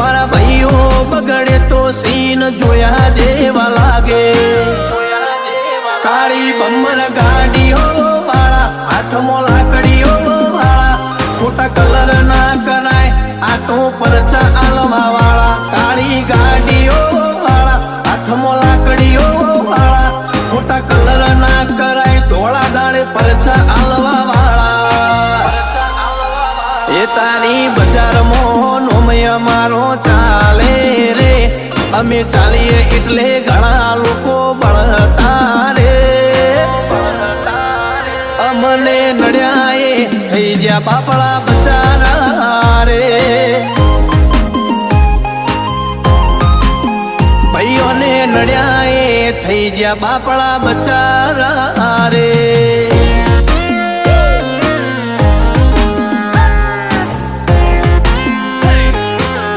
મારા ભાઈઓ બગડે તો સીન જોયા જેવા લાગે કાળી બમ્મર ગાડીઓ વાળા હાથમાં લાકડીઓ વાળા ખોટા કલર ના કરાય આ તો પરચા આલવા વાળા કાળી ગાડીઓ વાળા હાથમાં લાકડીઓ વાળા ખોટા કલર ના કરાય ધોળા દાડે પરચા આલવા વાળા એ તારી બજારમાં નોમય મારો ચાલે રે અમે ચાલીએ એટલે ઘણા લોકો બળતા રે અમને નડ્યા એ થઈ જ્યાં બાપડા બચારા રે ભાઈઓને નડ્યા એ થઈ જ્યાં બાપડા બચારા રે